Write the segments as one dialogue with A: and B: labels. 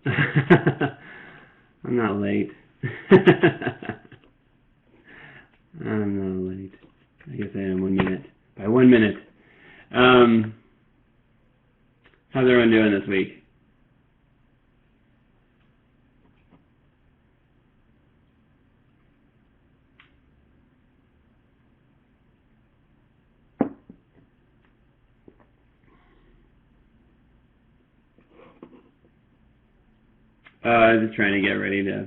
A: I'm not late. I'm not late. I guess I am 1 minute. By 1 minute. How's everyone doing this week? Just trying to get ready to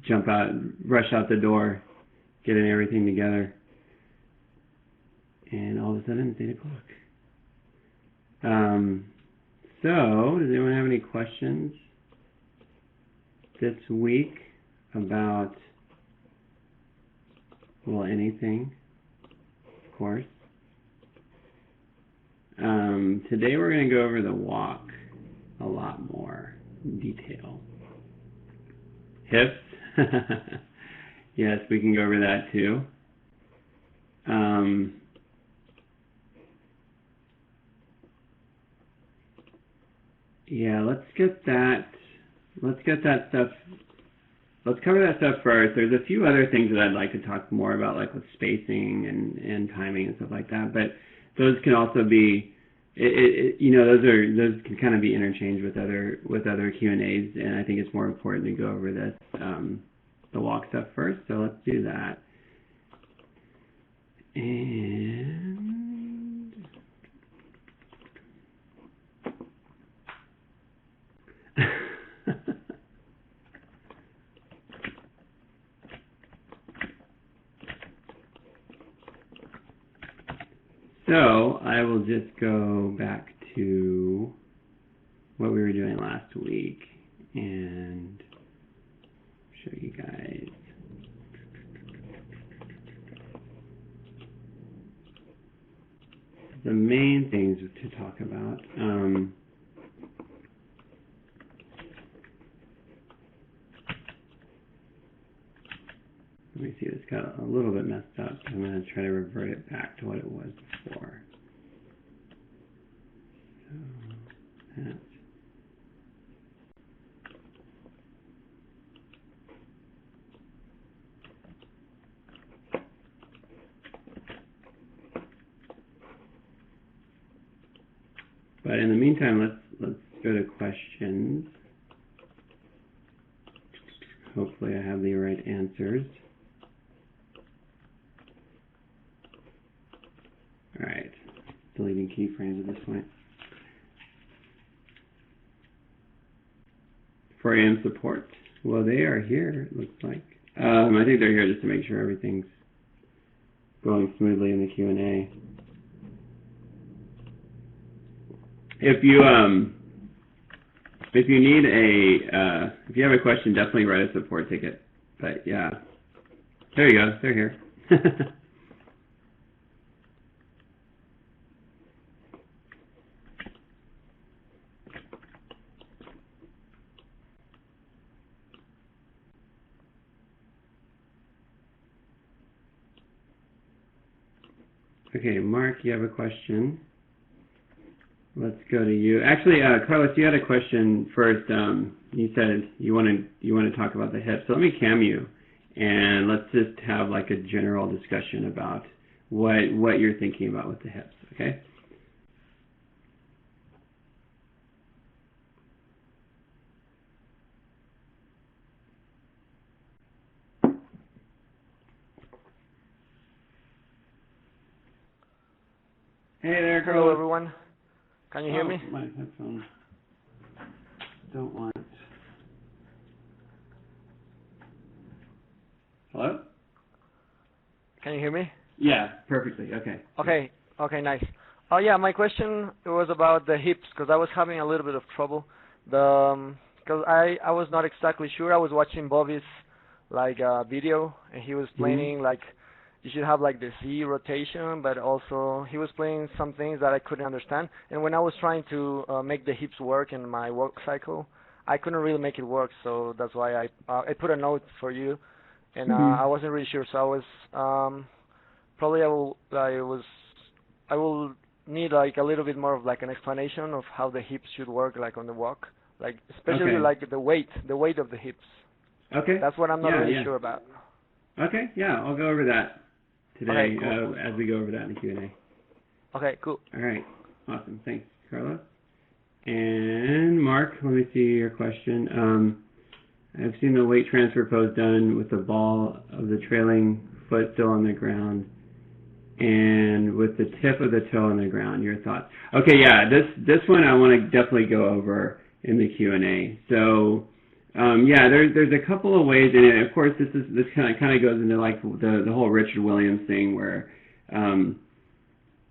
A: jump out, rush out the door, getting everything together. And all of a sudden, it's 8 o'clock. So, does anyone have any questions this week about, well, anything, of course? Today we're going to go over the walk a lot more in detail. Hips? Yes, we can go over that too. Yeah, let's get that stuff. Let's cover that stuff first. There's a few other things that I'd like to talk more about, like with spacing and timing and stuff like that. But those can also be, those can kind of be interchanged with other Q&As, and I think it's more important to go over this the walk stuff first. So let's do that. And so I will just go back to what we were doing last week and show you guys. The main things to talk about. Let me see, this got a little bit messed up. I'm going to try to revert it back to what it was before. So, that. But in the meantime, let's go to questions. Hopefully I have the right answers. All right, deleting keyframes at this point. 4am support. Well, they are here, it looks like. I think they're here just to make sure everything's going smoothly in the Q&A. If you need if you have a question, definitely write a support ticket. But yeah, there you go. They're here. Okay, Mark, you have a question. Let's go to you. Actually, Carlos, you had a question first. You said you want to talk about the hips. So let me cam you, and let's just have like a general discussion about what you're thinking about with the hips. Okay. Hey there, Carlos.
B: Hello, everyone. Can you hear me?
A: My headphones don't want. Hello?
B: Can you hear me?
A: Yeah, perfectly. Okay.
B: Okay, nice. Oh yeah, my question was about the hips because I was having a little bit of trouble. Because I was not exactly sure. I was watching Bobby's video, and he was explaining like you should have like the Z rotation, but also he was playing some things that I couldn't understand. And when I was trying to make the hips work in my work cycle, I couldn't really make it work. So that's why I put a note for you, and I wasn't really sure. So I was probably I will need like a little bit more of like an explanation of how the hips should work like on the walk, like especially
A: Okay.
B: like the weight of the hips.
A: Okay.
B: That's what I'm not
A: Yeah,
B: really
A: yeah.
B: sure about.
A: Okay, yeah, I'll go over that today
B: Okay, cool.
A: as we go over that in the Q&A.
B: Okay, cool.
A: All right, awesome. Thanks, Carlos. And Mark, let me see your question. I've seen the weight transfer pose done with the ball of the trailing foot still on the ground and with the tip of the toe on the ground. Your thoughts? Okay, yeah, this one I want to definitely go over in the Q&A. So, yeah, there's a couple of ways, and of course this kind of goes into like the whole Richard Williams thing where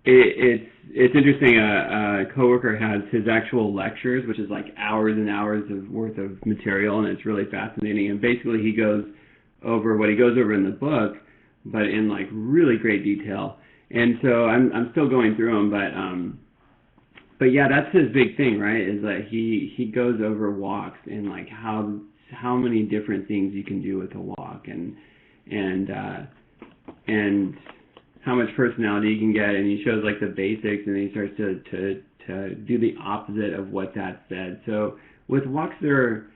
A: it's interesting. A coworker has his actual lectures, which is like hours and hours of worth of material, and it's really fascinating. And basically, he goes over what he goes over in the book, but in like really great detail. And so I'm still going through them, but yeah, that's his big thing, right? Is that he goes over walks and like how many different things you can do with a walk, and how much personality you can get, and he shows like the basics, and he starts to do the opposite of what that said. So with walks, the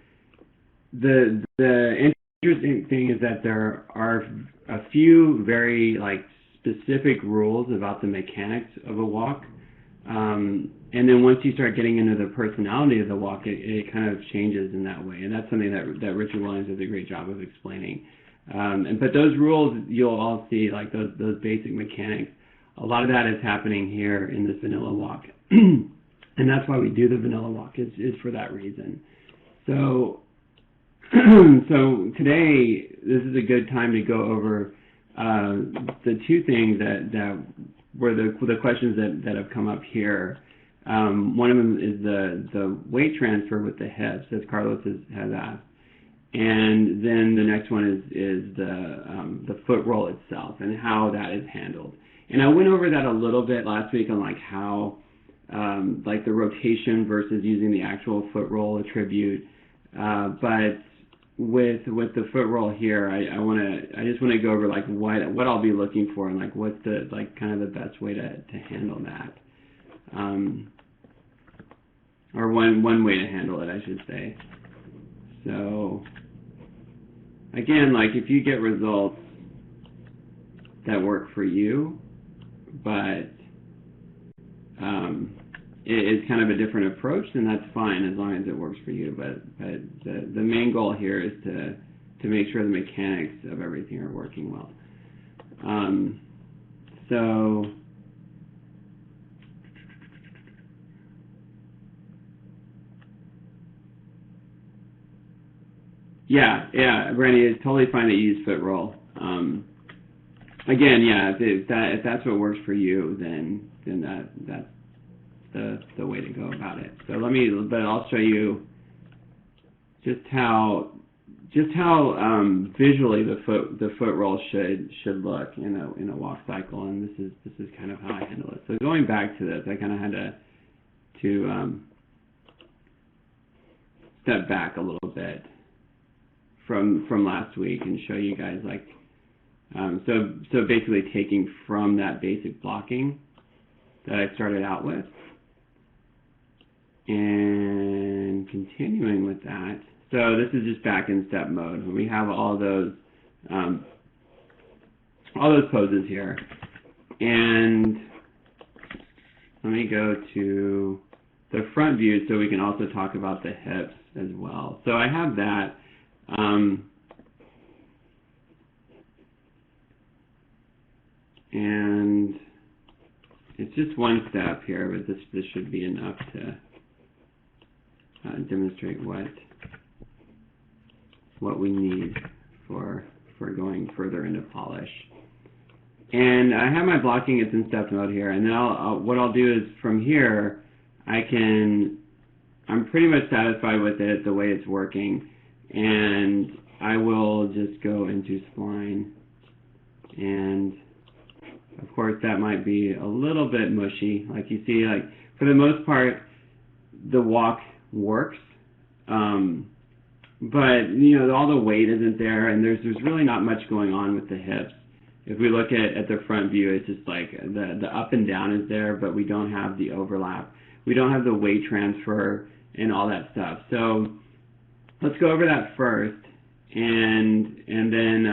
A: interesting thing is that there are a few very like specific rules about the mechanics of a walk, and then once you start getting into the personality of the walk, it kind of changes in that way, and that's something that Richard Williams does a great job of explaining. But those rules, you'll all see, like those basic mechanics, a lot of that is happening here in this vanilla walk. And that's why we do the vanilla walk, is for that reason. So, so today, this is a good time to go over the two things that were the questions that have come up here. One of them is the weight transfer with the hips, as Carlos has asked. And then the next one is the foot roll itself and how that is handled. And I went over that a little bit last week on like how like the rotation versus using the actual foot roll attribute. But with the foot roll here, I just want to go over like what I'll be looking for and like what's the like kind of the best way to handle that. Or one way to handle it, I should say. So again, like if you get results that work for you, but it is kind of a different approach, then that's fine as long as it works for you. But the main goal here is to make sure the mechanics of everything are working well. So yeah, Brandy, it's totally fine to use foot roll. Again, yeah, if that's what works for you, then that's the way to go about it. So but I'll show you just how visually the foot roll should look in a walk cycle, and this is kind of how I handle it. So going back to this, I kind of had to step back a little bit from last week and show you guys like so basically taking from that basic blocking that I started out with and continuing with that. So this is just back in step mode. We have all those poses here, and let me go to the front view so we can also talk about the hips as well. So I have that. And it's just one step here, but this should be enough to demonstrate what we need for going further into polish. And I have my blocking, it's in step mode here, and then what I'll do is from here, I'm pretty much satisfied with it, the way it's working, and I will just go into spline, and of course that might be a little bit mushy. Like you see, like for the most part, the walk works, but you know all the weight isn't there, and there's really not much going on with the hips. If we look at the front view, it's just like the up and down is there, but we don't have the overlap. We don't have the weight transfer and all that stuff. So let's go over that first, and then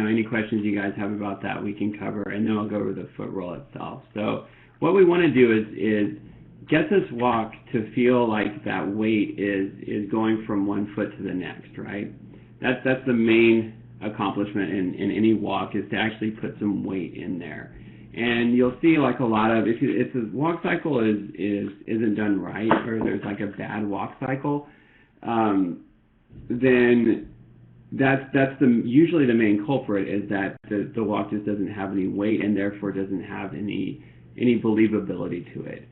A: any questions you guys have about that we can cover, and then I'll go over the foot roll itself. So what we want to do is get this walk to feel like that weight is going from one foot to the next, right? That's the main accomplishment in any walk, is to actually put some weight in there. And you'll see like a lot of, if the walk cycle isn't done right, or there's like a bad walk cycle, then that's usually the main culprit, is that the walk just doesn't have any weight, and therefore doesn't have any believability to it.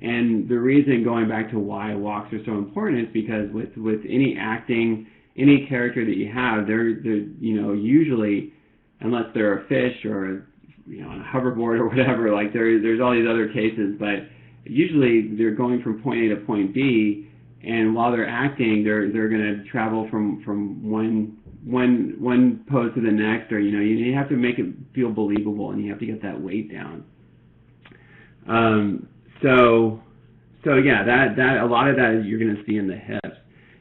A: And the reason, going back to why walks are so important, is because with any acting, any character that you have, they're usually, unless they're a fish or on a hoverboard or whatever, like there's all these other cases, but usually they're going from point A to point B, and while they're acting, they're going to travel from one pose to the next, or you have to make it feel believable, and you have to get that weight down. So yeah, that a lot of that you're going to see in the hips.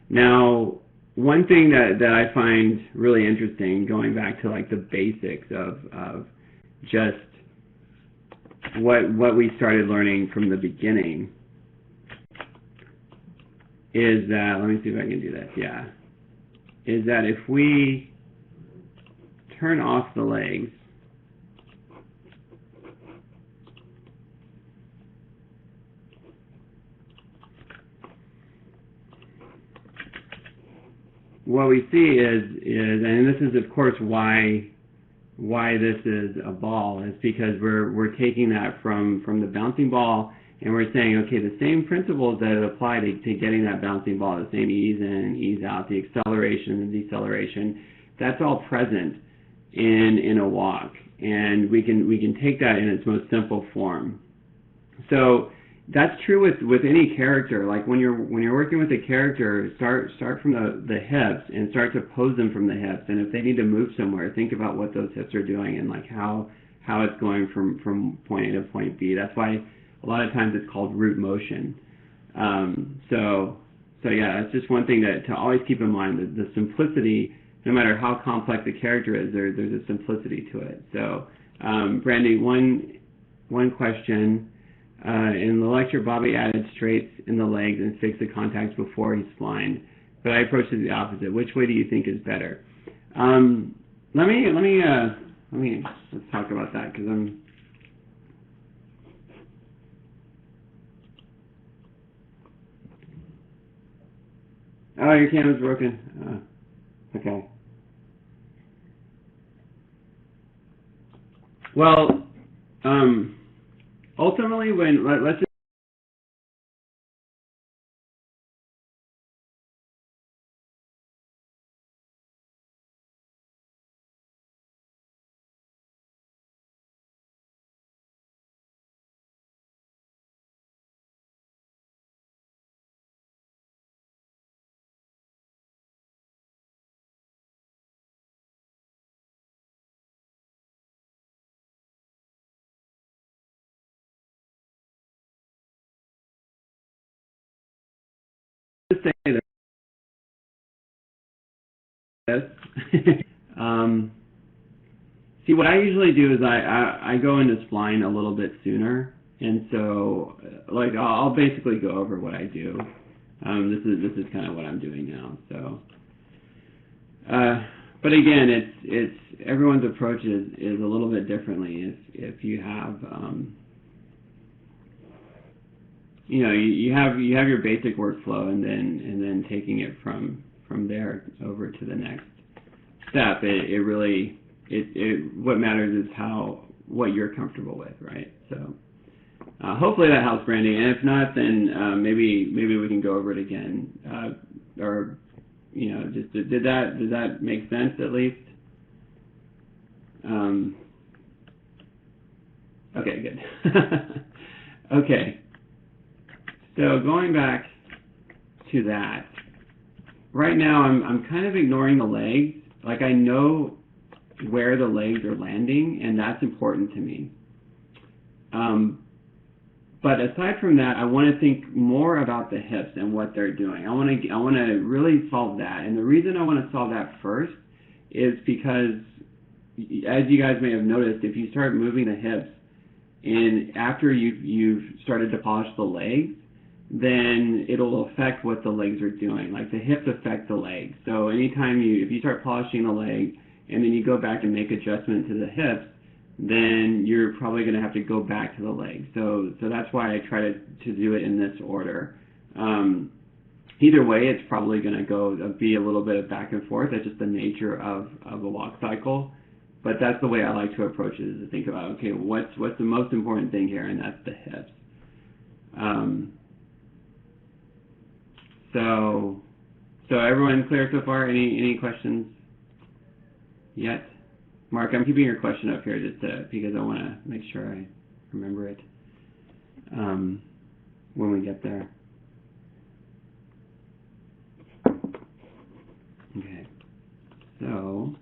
A: Now, one thing that I find really interesting, going back to like the basics of just what we started learning from the beginning, is that, let me see if I can do this, yeah, is that if we turn off the legs, what we see is, and this is of course why this is a ball, is because we're taking that from the bouncing ball, and we're saying, okay, the same principles that apply to getting that bouncing ball, the same ease in, ease out, the acceleration and deceleration, that's all present in a walk, and we can take that in its most simple form. So that's true with any character. Like when you're working with a character, start from the hips and start to pose them from the hips. And if they need to move somewhere, think about what those hips are doing and like how it's going from point A to point B. That's why a lot of times it's called root motion. So yeah, that's just one thing to always keep in mind. The simplicity, no matter how complex a character is, there's a simplicity to it. So Brandy, one question. In the lecture, Bobby added straights in the legs and fixed the contacts before he splined, but I approached it the opposite. Which way do you think is better? Let's talk about that, because oh, your camera's broken. Okay. Well, ultimately, let's just say this. See, what I usually do is I go into spline a little bit sooner, and so like I'll basically go over what I do. This is kind of what I'm doing now. So, but again, it's everyone's approach is a little bit differently. If you have you have your basic workflow, and then taking it from there over to the next step. It really what matters is what you're comfortable with, right? So hopefully that helps, Brandy. And if not, then maybe we can go over it again. Or just did that make sense at least? Okay, good. Okay. So going back to that, right now I'm kind of ignoring the legs. Like I know where the legs are landing, and that's important to me. but aside from that, I want to think more about the hips and what they're doing. I want to really solve that. And the reason I want to solve that first is because, as you guys may have noticed, if you start moving the hips and after you've started to polish the legs, then it'll affect what the legs are doing. Like the hips affect the legs. So anytime if you start polishing the leg and then you go back and make adjustment to the hips, then you're probably going to have to go back to the legs. So that's why I try to do it in this order. Either way, it's probably going to be a little bit of back and forth. That's just the nature of a walk cycle. But that's the way I like to approach it, is to think about, okay, what's the most important thing here, and that's the hips. So everyone clear so far? Any questions yet? Mark, I'm keeping your question up here just because I want to make sure I remember it when we get there. Okay. So,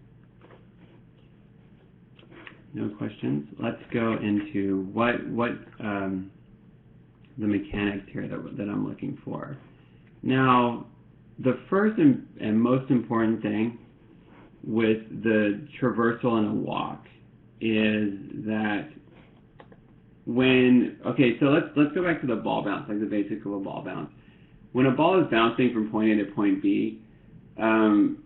A: no questions. Let's go into what the mechanics here that I'm looking for. Now, the first and most important thing with the traversal in a walk is that so let's go back to the ball bounce, like the basics of a ball bounce. When a ball is bouncing from point A to point B, and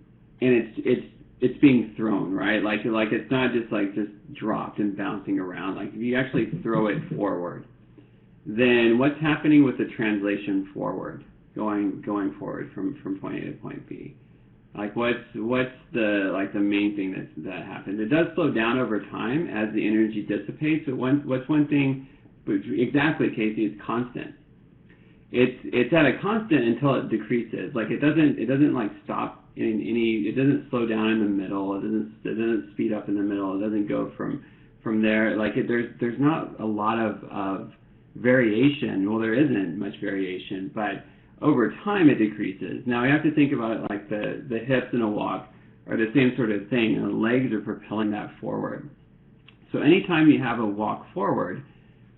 A: it's being thrown, right? Like it's not just dropped and bouncing around. Like if you actually throw it forward, then what's happening with the translation forward, going forward from point A to point B? Like what's the main thing that happens? It does slow down over time as the energy dissipates. But what's one thing? Exactly, Casey. It's constant. It's at a constant until it decreases. Like it doesn't like stop in any. It doesn't slow down in the middle. It doesn't speed up in the middle. It doesn't go from there. Like there's not a lot of variation. Well, there isn't much variation, but over time it decreases. Now we have to think about it like the hips in a walk are the same sort of thing, and the legs are propelling that forward. So anytime you have a walk forward,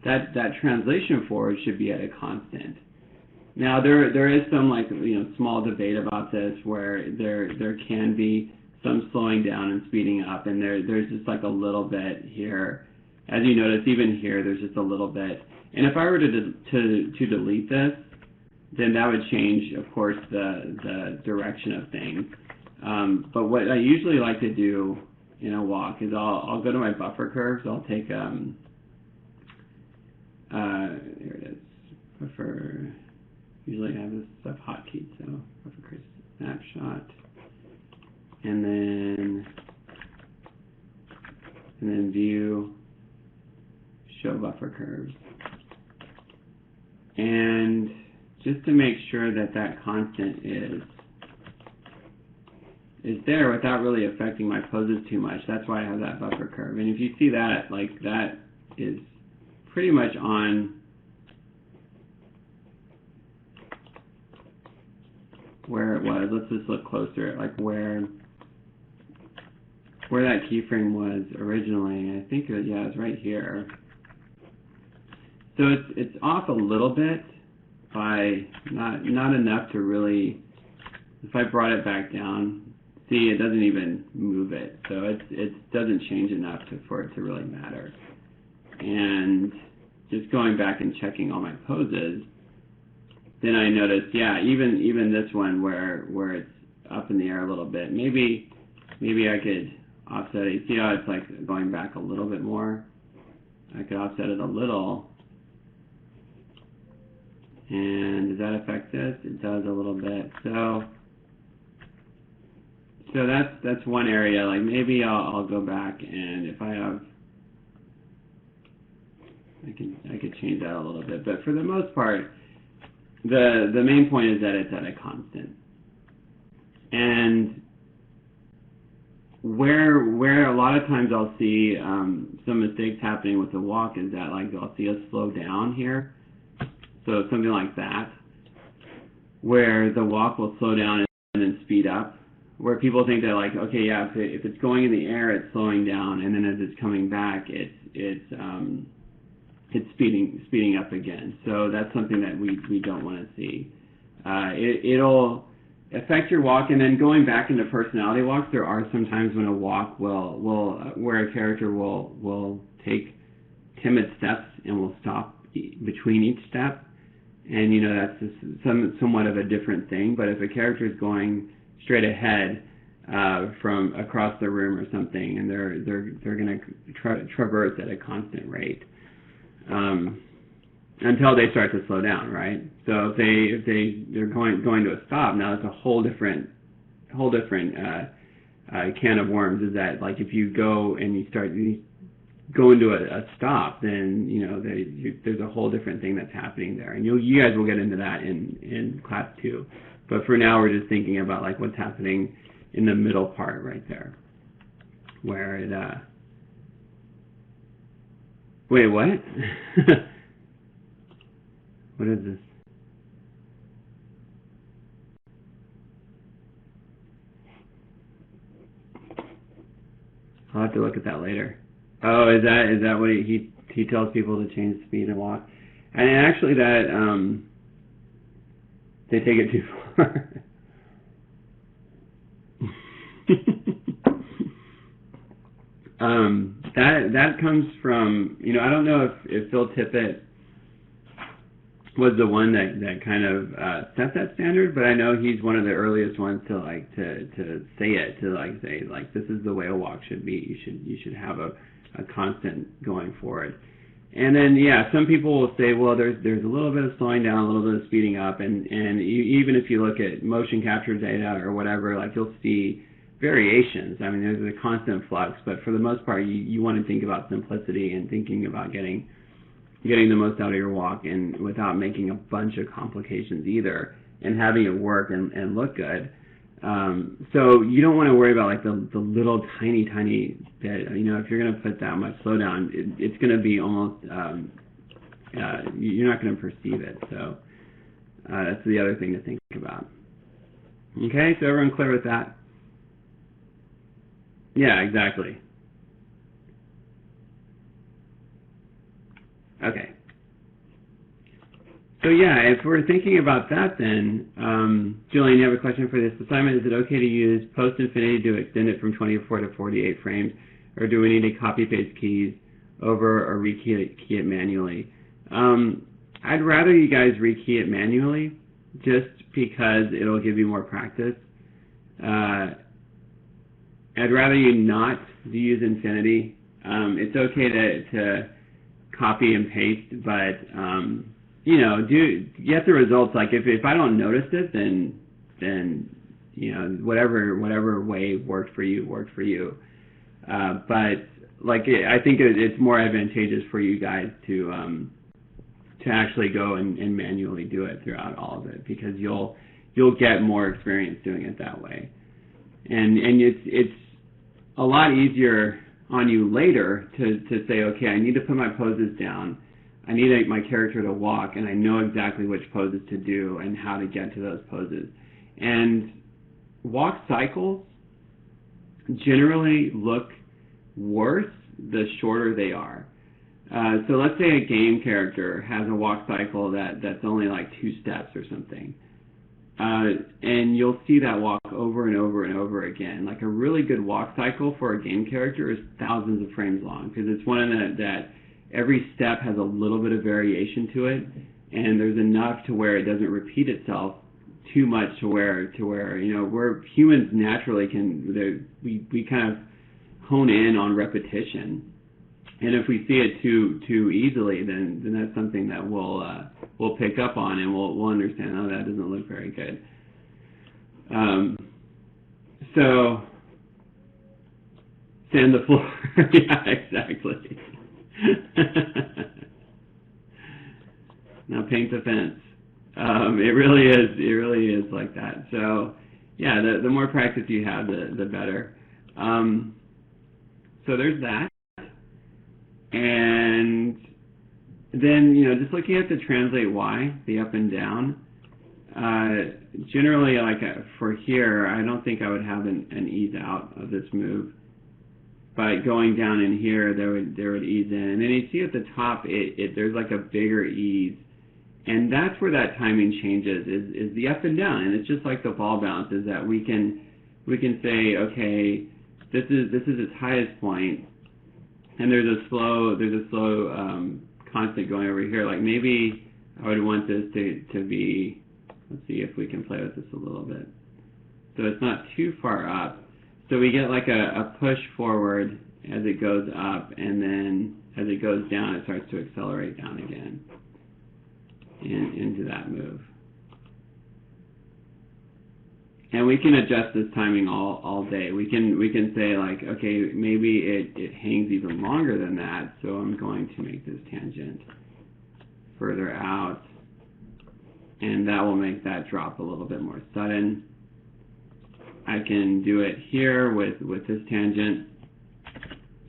A: that translation forward should be at a constant. Now there is some small debate about this where there can be some slowing down and speeding up, and there's just like a little bit here. As you notice, even here there's just a little bit. And if I were to delete this, then that would change, of course, the direction of things. But what I usually like to do in a walk is I'll go to my buffer curves. I'll take here it is, buffer. Usually I have this stuff hotkeyed, so buffer curves snapshot, and then view, show buffer curves, and just to make sure that constant is there without really affecting my poses too much. That's why I have that buffer curve. And if you see that, like that is pretty much on where it was. Let's just look closer at like where that keyframe was originally. I think it was right here. So it's off a little bit by not enough to really. If I brought it back down, see, it doesn't even move it. So it doesn't change enough for it to really matter. And just going back and checking all my poses, then I noticed, yeah, even this one where it's up in the air a little bit, maybe I could offset it. See how it's like going back a little bit more? I could offset it a little. And does that affect this? It does a little bit. So that's one area. Like maybe I'll go back, and if I have, I could change that a little bit. But for the most part, the main point is that it's at a constant. And where a lot of times I'll see some mistakes happening with the walk is that like I'll see us slow down here. So something like that, where the walk will slow down and then speed up, where people think that like, okay, yeah, if it's going in the air, it's slowing down, and then as it's coming back, it's speeding up again. So that's something that we don't want to see. It'll affect your walk, and then going back into personality walks, there are some times when a walk will where a character will take timid steps and will stop between each step, and that's just somewhat of a different thing. But if a character is going straight ahead from across the room or something, and they're going to traverse at a constant rate until they start to slow down, right? So if they're going to a stop, now it's a whole different can of worms. Is that like if you go and you go into a stop, then there's a whole different thing that's happening there, and you guys will get into that in class 2. But for now, we're just thinking about like what's happening in the middle part right there, where it wait, what? What is this? I'll have to look at that later. Oh, is that what he tells people to change speed and walk? And actually that they take it too far. That comes from, I don't know if Phil Tippett was the one that kind of set that standard, but I know he's one of the earliest ones to say it, to say this is the way a walk should be. You should have a constant going forward. And then some people will say, well, there's a little bit of slowing down, a little bit of speeding up, and even if you look at motion capture data or whatever, you'll see variations. I mean, there's a constant flux, but for the most part, you want to think about simplicity and thinking about getting the most out of your walk, and without making a bunch of complications either, and having it work and look good. So you don't want to worry about the little tiny bit. If you're going to put that much slowdown, it's going to be almost you're not going to perceive it. So that's the other thing to think about. Okay, so everyone clear with that? Yeah, exactly. Okay. So if we're thinking about that, then Julian, you have a question for this assignment. Is it okay to use post infinity to extend it from 24 to 48 frames, or do we need to copy paste keys over or rekey it manually? I'd rather you guys rekey it manually, just because it'll give you more practice. I'd rather you not use infinity. It's okay to copy and paste, but get the results. Like if I don't notice it, then whatever way worked for you. But I think it's more advantageous for you guys to actually go and manually do it throughout all of it, because you'll get more experience doing it that way, and it's a lot easier on you later to say, okay, I need to put my poses down, I need my character to walk, and I know exactly which poses to do and how to get to those poses. And walk cycles generally look worse the shorter they are. So let's say a game character has a walk cycle that's only 2 steps or something. And you'll see that walk over and over and over again. A really good walk cycle for a game character is thousands of frames long, because it's one that every step has a little bit of variation to it, and there's enough to where it doesn't repeat itself too much to where we're humans naturally we kind of hone in on repetition. And if we see it too easily, then that's something that we'll pick up on, and we'll understand, oh, that doesn't look very good. So sand the floor. Yeah, exactly. Now paint the fence. It really is like that. So yeah, the more practice you have, the better. So there's that. And then, just looking at the translate Y, the up and down, generally, for here, I don't think I would have an ease out of this move. but going down in here, there would ease in. And then you see at the top, there's like a bigger ease. And that's where that timing changes, is the up and down. And it's just like the ball bounce, is that we can say, okay, this is its highest point, and there's a slow constant going over here. Like maybe I would want this to be, let's see if we can play with this a little bit. So it's not too far up. So we get like a push forward as it goes up, and then as it goes down, it starts to accelerate down again into that move. And we can adjust this timing all day. We can say like, okay, maybe it hangs even longer than that, so I'm going to make this tangent further out, and that will make that drop a little bit more sudden. I can do it here with this tangent,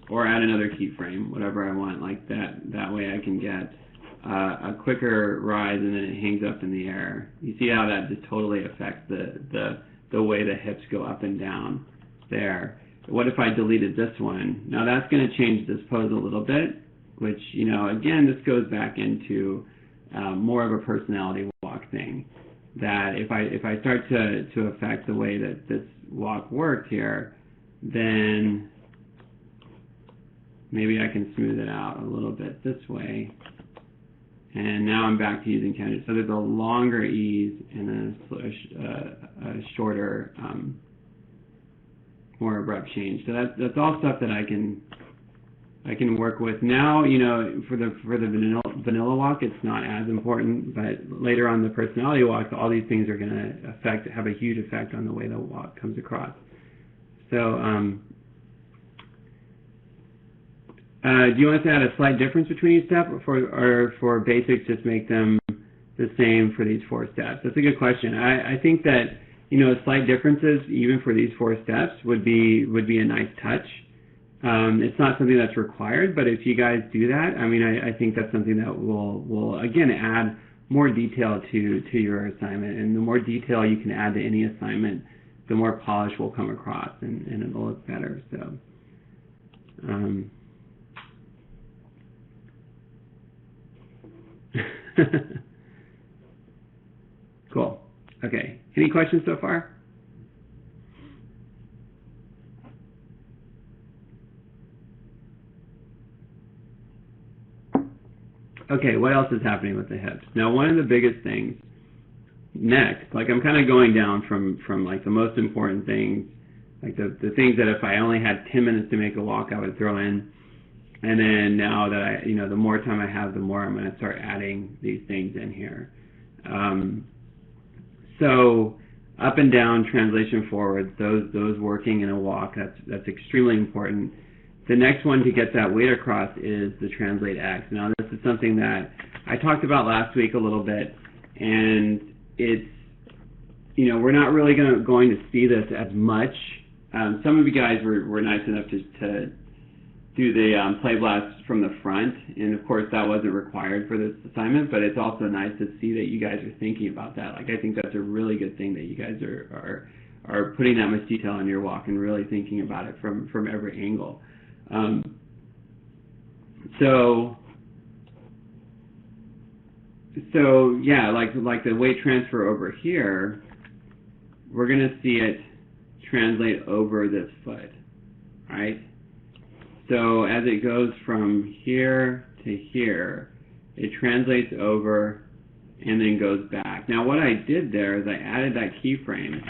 A: or add another keyframe, whatever I want, like that. That way I can get a quicker rise, and then it hangs up in the air. You see how that just totally affects the way the hips go up and down there. What if I deleted this one? Now that's going to change this pose a little bit, which, again, this goes back into more of a personality walk thing. That if I start to affect the way that this walk worked here, then maybe I can smooth it out a little bit this way. And now I'm back to using tangents. So there's a longer ease and a shorter, more abrupt change. So that's all stuff that I can work with. Now, for the vanilla walk, it's not as important, but later on the personality walk, all these things are going to have a huge effect on the way the walk comes across. So, do you want us to add a slight difference between each step, or for basics, just make them the same for these 4 steps? That's a good question. I think that slight differences even for these 4 steps would be a nice touch. It's not something that's required, but if you guys do that, I think that's something that will again add more detail to your assignment. And the more detail you can add to any assignment, the more polish will come across, and it'll look better. So. Cool. Okay. Any questions so far? Okay, what else is happening with the hips? Now, one of the biggest things next, like I'm kind of going down from like the most important things, like the things that if I only had 10 minutes to make a walk, I would throw in. And then now that the more time I have, the more I'm going to start adding these things in here. So up and down, translation forward, those working in a walk, that's extremely important. The next one to get that weight across is the translate X. Now this is something that I talked about last week a little bit, and it's, we're not really going to see this as much. Some of you guys were nice enough to do the play blast from the front, and of course that wasn't required for this assignment, but it's also nice to see that you guys are thinking about that. Like, I think that's a really good thing that you guys are putting that much detail in your walk and really thinking about it from every angle. So yeah, like the weight transfer over here, we're going to see it translate over this foot, right? So as it goes from here to here, it translates over and then goes back. Now what I did there is I added that keyframe,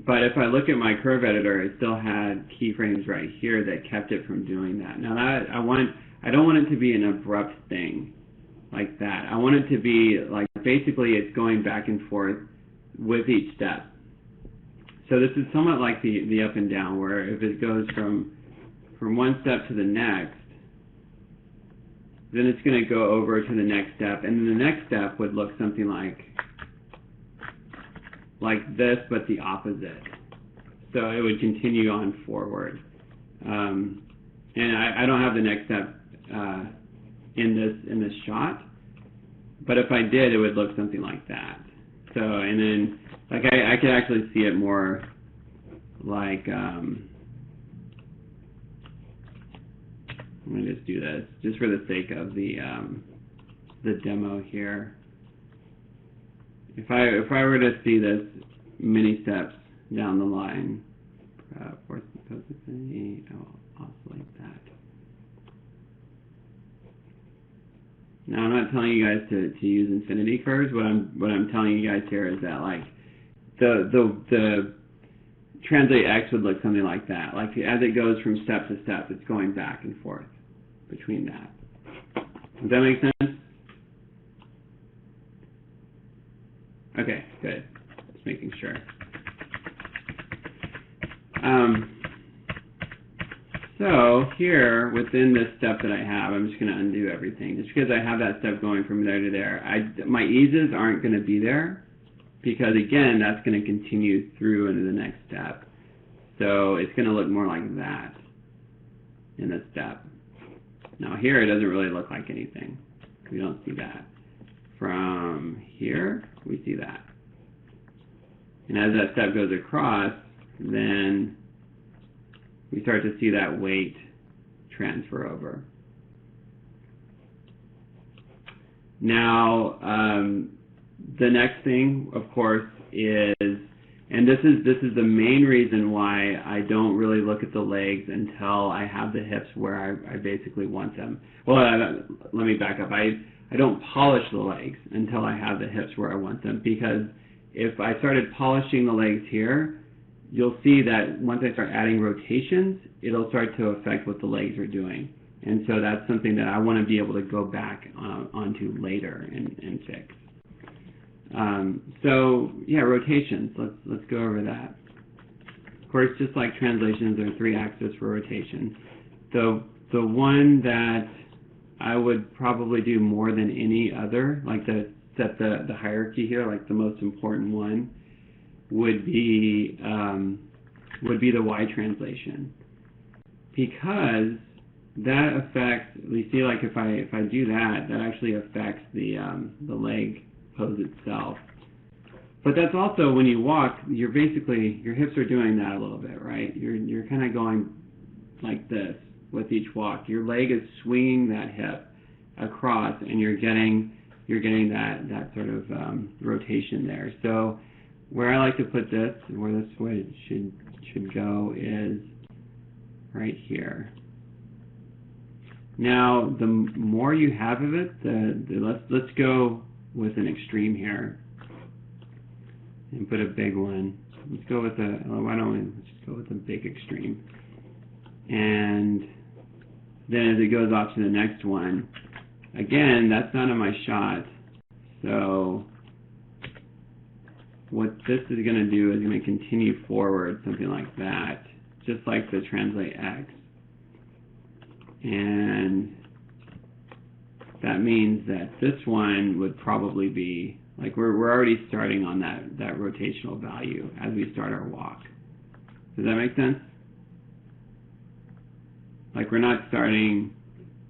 A: but if I look at my curve editor, it still had keyframes right here that kept it from doing that. Now that I don't want it to be an abrupt thing like that. I want it to be like basically it's going back and forth with each step. So this is somewhat like the up and down, where if it goes from one step to the next, then it's going to go over to the next step, and then the next step would look something like this, but the opposite. So it would continue on forward. And I don't have the next step in this shot, but if I did, it would look something like that. So, and then like I could actually see it more like I'm going to just do this, just for the sake of the demo here. If I were to see this many steps down the line, force pose infinity, I will oscillate that. Now I'm not telling you guys to use infinity curves. What I'm telling you guys here is that like the translate X would look something like that. Like as it goes from step to step, it's going back and forth between that. Does that make sense? Okay, good. Just making sure. So here, within this step that I have, I'm just going to undo everything. Just because I have that step going from there to there, my eases aren't going to be there because, again, that's going to continue through into the next step. So it's going to look more like that in this step. Now here, it doesn't really look like anything. We don't see that. From here, we see that. And as that step goes across, then we start to see that weight transfer over. Now, the next thing, of course, is, and this is the main reason why I don't really look at the legs until I have the hips where I basically want them. Well, let me back up. I don't polish the legs until I have the hips where I want them, because if I started polishing the legs here, you'll see that once I start adding rotations, it'll start to affect what the legs are doing. And so that's something that I want to be able to go back onto later and fix. So yeah, rotations. Let's go over that. Of course, just like translations, there are 3 axes for rotation. The one that I would probably do more than any other, like set the hierarchy here, like the most important one, would be the Y translation, because that affects. You see, like if I do that, that actually affects the leg pose itself. But that's also when you walk, you're basically, your hips are doing that a little bit, right? You're kind of going like this with each walk. Your leg is swinging that hip across, and you're getting that sort of rotation there. So where I like to put this, where this way it should go, is right here. Now, the more you have of it, let's go with an extreme here and put a big one. Let's go with let's just go with a big extreme. And then as it goes off to the next one, again, that's not in my shot. So what this is going to do is going to continue forward, something like that, just like the translate X. And that means that this one would probably be, like we're already starting on that rotational value as we start our walk. Does that make sense? Like we're not starting,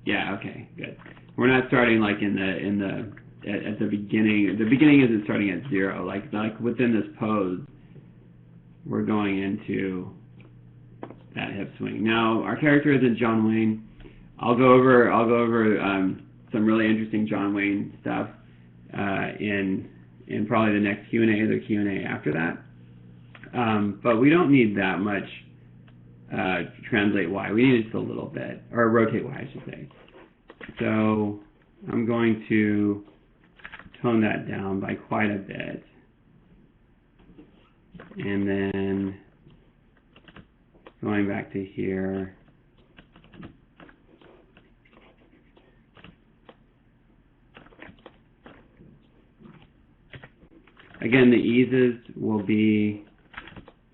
A: yeah, okay, good. We're not starting like at the beginning. The beginning isn't starting at 0. Like within this pose, we're going into that hip swing. Now our character isn't John Wayne. I'll go over some really interesting John Wayne stuff in probably the next Q&A or the Q&A after that. But we don't need that much translate Y. We need just a little bit, or rotate Y, I should say. So I'm going to tone that down by quite a bit. And then going back to here. Again, the eases will be,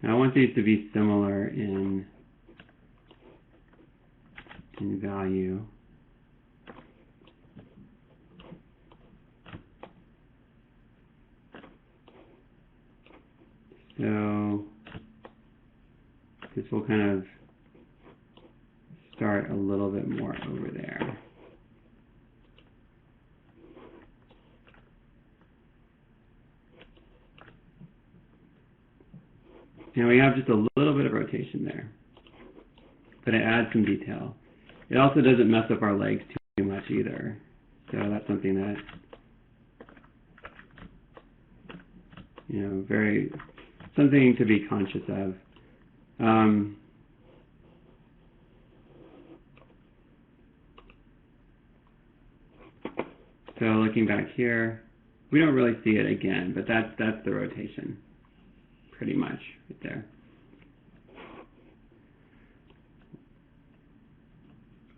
A: I want these to be similar in value. So this will kind of start a little bit more over there. Now we have just a little bit of rotation there, but it adds some detail. It also doesn't mess up our legs too much either. So that's something that, something to be conscious of. So looking back here, we don't really see it again, but that's the rotation, pretty much right there.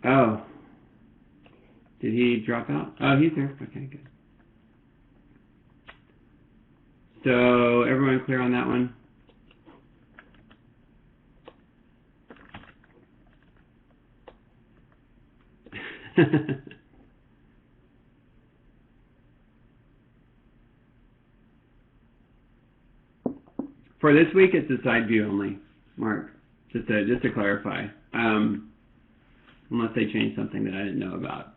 A: Oh, did he drop out? Oh, he's there. Okay, good. So everyone clear on that one? For this week, it's a side view only, Mark. Just to clarify, unless they change something that I didn't know about.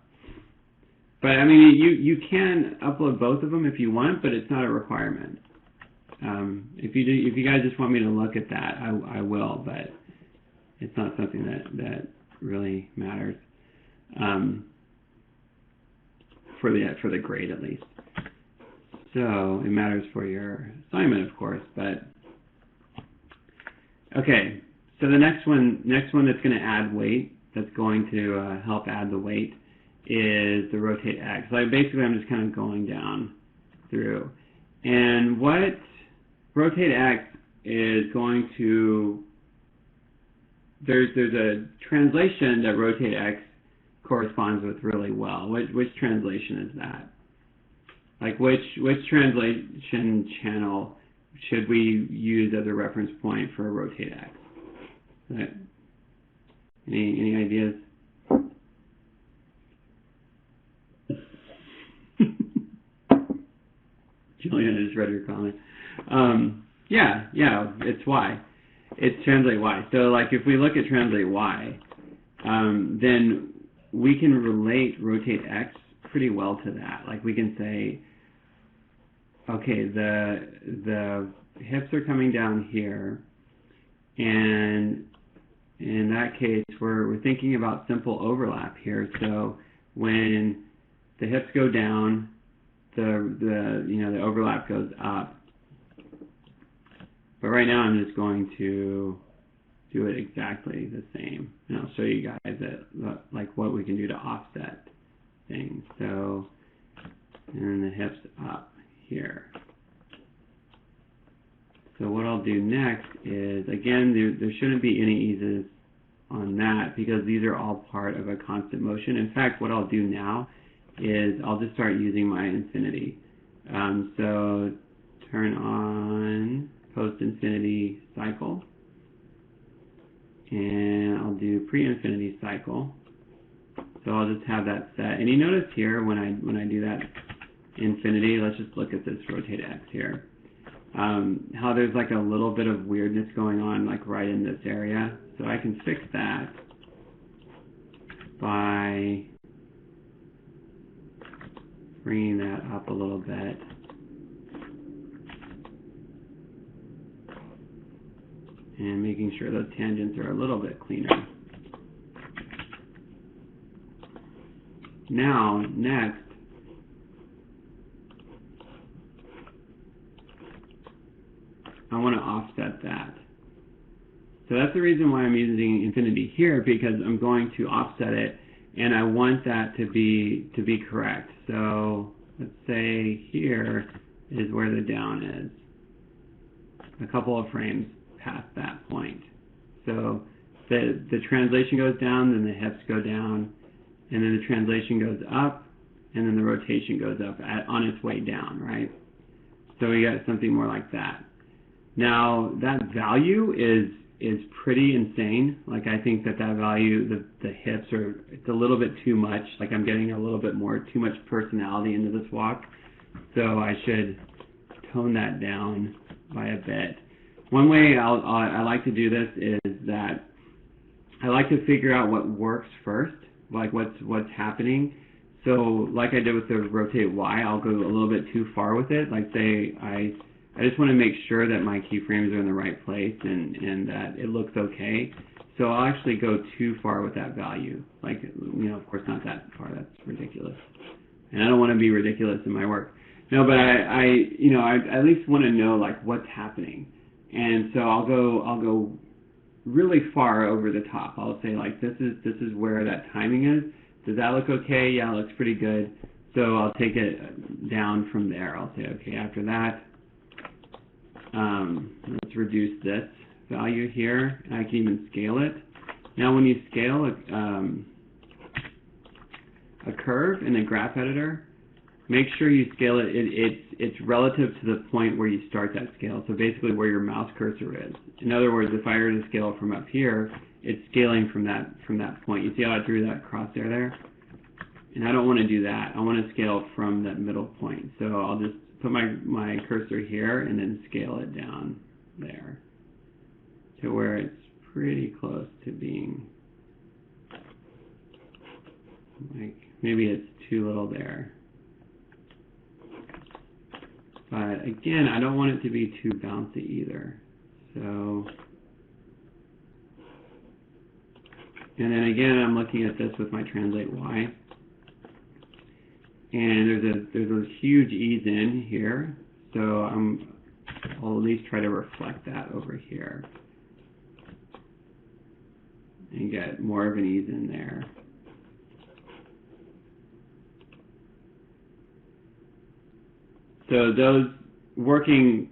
A: But I mean, you can upload both of them if you want, but it's not a requirement. If you guys just want me to look at that, I will, but it's not something that really matters for the grade at least. So it matters for your assignment, of course, but. Okay, so the next one that's going to add weight, that's going to help add the weight, is the rotate X. So basically, I'm just kind of going down through. And what rotate X is going to, there's a translation that rotate X corresponds with really well. Which translation is that? Like which translation channel should we use as a reference point for a rotate X? Any ideas? Julian, I just read your comment. Yeah, it's Y. It's translate Y. So like if we look at translate Y, then we can relate rotate X pretty well to that. Like we can say, okay, the hips are coming down here, and in that case, we're thinking about simple overlap here. So when the hips go down, the overlap goes up. But right now, I'm just going to do it exactly the same, and I'll show you guys like what we can do to offset things. So, and the hips up here. So what I'll do next is, again, there shouldn't be any eases on that because these are all part of a constant motion. In fact, what I'll do now is I'll just start using my infinity. So turn on post-infinity cycle, and I'll do pre-infinity cycle. So I'll just have that set. And you notice here when I do that infinity, let's just look at this rotate X here. How there's like a little bit of weirdness going on like right in this area. So I can fix that by bringing that up a little bit. And making sure those tangents are a little bit cleaner. Now, next, I want to offset that. So that's the reason why I'm using infinity here, because I'm going to offset it, and I want that to be correct. So let's say here is where the down is, a couple of frames past that point. So the translation goes down, then the hips go down, and then the translation goes up, and then the rotation goes up on its way down, right? So we got something more like that. Now, that value is pretty insane. Like, I think that value, the hips it's a little bit too much. Like, I'm getting a little bit too much personality into this walk. So I should tone that down by a bit. One way I like to do this is that I like to figure out what works first, like what's happening. So like I did with the rotate Y, I'll go a little bit too far with it. Like say I just want to make sure that my keyframes are in the right place and that it looks okay. So so I'll actually go too far with that value. Like, of course not that far. That's ridiculous. And I don't want to be ridiculous in my work. No, but I at least want to know like what's happening. And so I'll go really far over the top. I'll say like this is where that timing is. Does that look okay? Yeah, it looks pretty good. So I'll take it down from there. I'll say, okay, after that, let's reduce this value here. I can even scale it. Now when you scale a curve in the graph editor, make sure you scale it. It's relative to the point where you start that scale. So basically where your mouse cursor is. In other words, if I were to scale from up here, it's scaling from that point. You see how I drew that crosshair there? And I don't want to do that. I want to scale from that middle point. So I'll just put my cursor here and then scale it down there to where it's pretty close to being like, maybe it's too little there. But again, I don't want it to be too bouncy either. So, and then again, I'm looking at this with my Translate Y. And there's a huge ease in here, so I'll at least try to reflect that over here and get more of an ease in there. So those working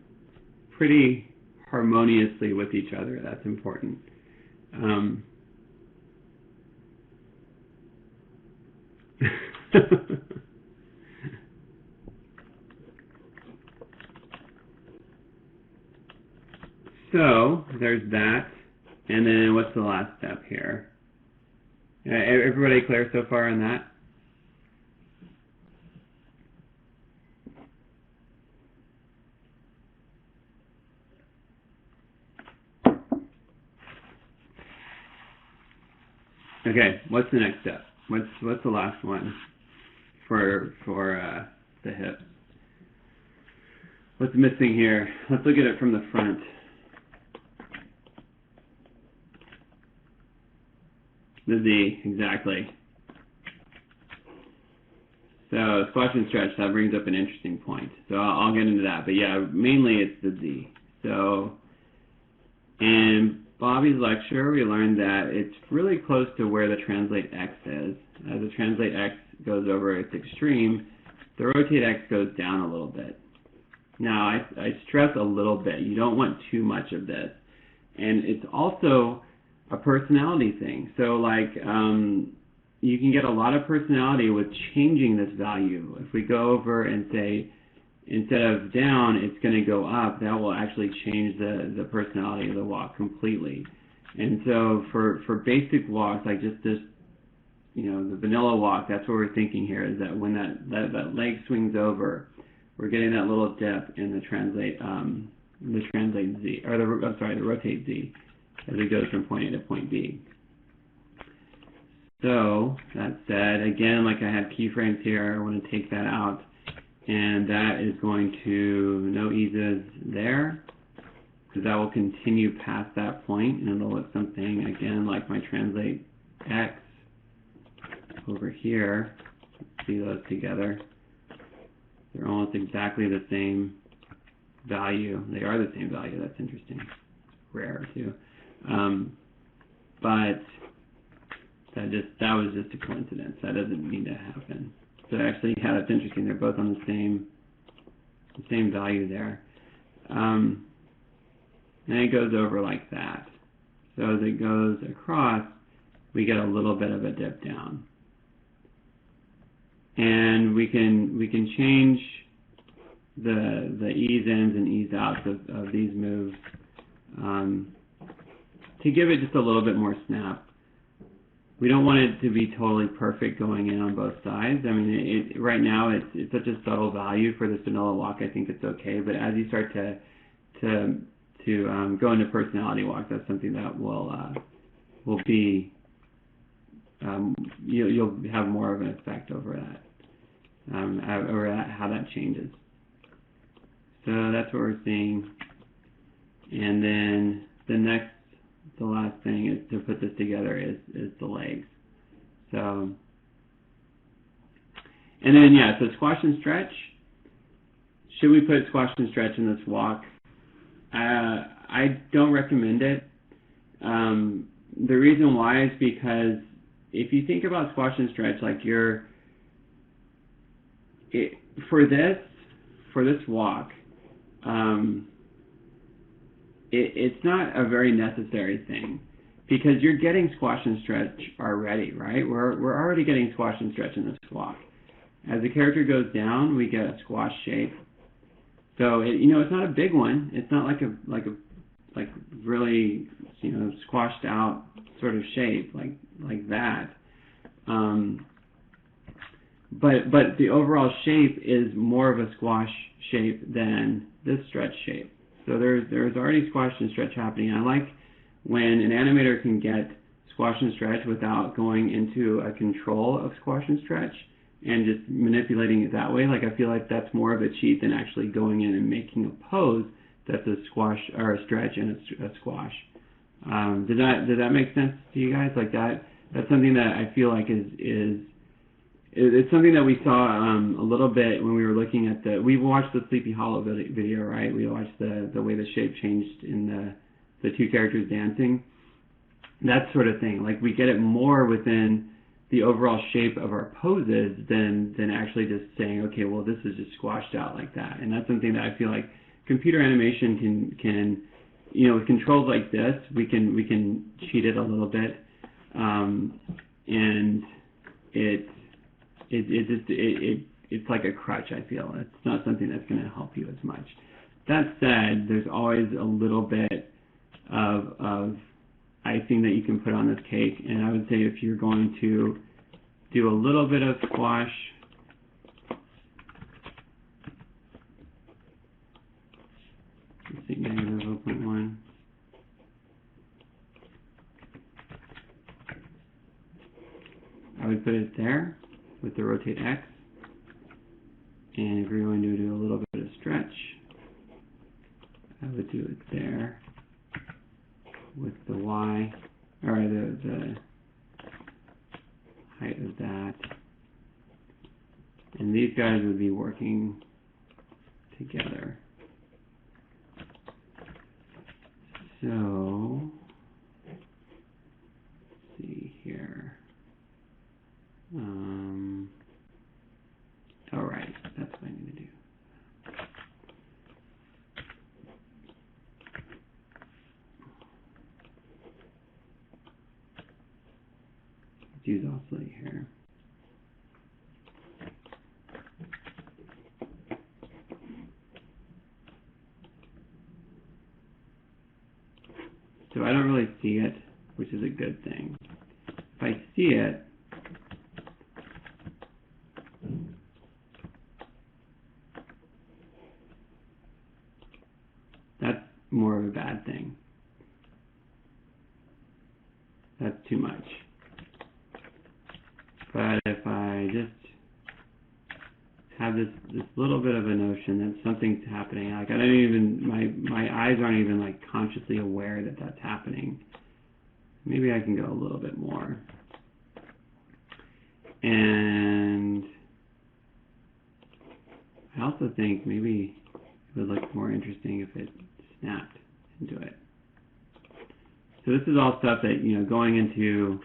A: pretty harmoniously with each other, that's important. So there's that, and then what's the last step here? Everybody clear so far on that? Okay, what's the next step? What's the last one for the hips? What's missing here? Let's look at it from the front. The Z, exactly. So squash and stretch, that brings up an interesting point. So I'll get into that. But yeah, mainly it's the Z. So in Bobby's lecture, we learned that it's really close to where the translate X is. As the translate X goes over its extreme, the rotate X goes down a little bit. Now, I stress a little bit. You don't want too much of this. And it's also a personality thing. So like you can get a lot of personality with changing this value. If we go over and say instead of down, it's going to go up, that will actually change the personality of the walk completely. And so for basic walks, like just this, the vanilla walk, that's what we're thinking here, is that when that leg swings over, we're getting that little dip in the translate Z, or the rotate Z, as it goes from point A to point B. So that said, again, like I have keyframes here, I want to take that out, and that is going to no eases there, because that will continue past that point, and it'll look something again like my translate X over here. See those together. They're almost exactly the same value. They are the same value. That's interesting. Rare too. But that was just a coincidence. That doesn't need to happen. So actually, yeah, that's interesting. They're both on the same value there. And it goes over like that. So as it goes across, we get a little bit of a dip down. And we can change the ease ins and ease outs of these moves to give it just a little bit more snap. We don't want it to be totally perfect going in on both sides. I mean, right now it's such a subtle value for this vanilla walk. I think it's okay, but as you start to go into personality walk, that's something that will be you'll have more of an effect over that, how that changes. So that's what we're seeing. And then the next the last thing is to put this together is the legs. So, and then yeah, so squash and stretch. Should we put squash and stretch in this walk? I don't recommend it. The reason why is because if you think about squash and stretch, like for this walk, it's not a very necessary thing because you're getting squash and stretch already, right? We're already getting squash and stretch in this walk. As the character goes down, we get a squash shape. So it's not a big one. It's not like a really squashed out sort of shape like that. But the overall shape is more of a squash shape than this stretch shape. So there's already squash and stretch happening. I like when an animator can get squash and stretch without going into a control of squash and stretch and just manipulating it that way. Like I feel like that's more of a cheat than actually going in and making a pose that's a squash or a stretch and a squash. Does that make sense to you guys? Like that's something that I feel like it's something that we saw a little bit when we were looking at we watched the Sleepy Hollow video, right? We watched the way the shape changed in the two characters dancing. That sort of thing. Like we get it more within the overall shape of our poses than actually just saying, okay, well this is just squashed out like that. And that's something that I feel like computer animation can with controls like this, we can cheat it a little bit, and it's like a crutch. I feel it's not something that's going to help you as much. That said, there's always a little bit of icing that you can put on this cake, and I would say if you're going to do a little bit of squash, let's see, -0.1. I would put it there with the rotate X, and if you're going to do a little bit of stretch, I would do it there with the Y, or the height of that, and these guys would be working together. So, let's see here. All right, that's what I need to do. Let's use oscillate here. So I don't really see it, which is a good thing. If I see it, that's more of a bad thing. That's too much. But if I just have this little bit of a notion that something's happening, like I don't even, my eyes aren't even like consciously aware that that's happening, maybe I can go a little bit more. And I also think maybe it would look more interesting if it snapped into it. So this is all stuff that, going into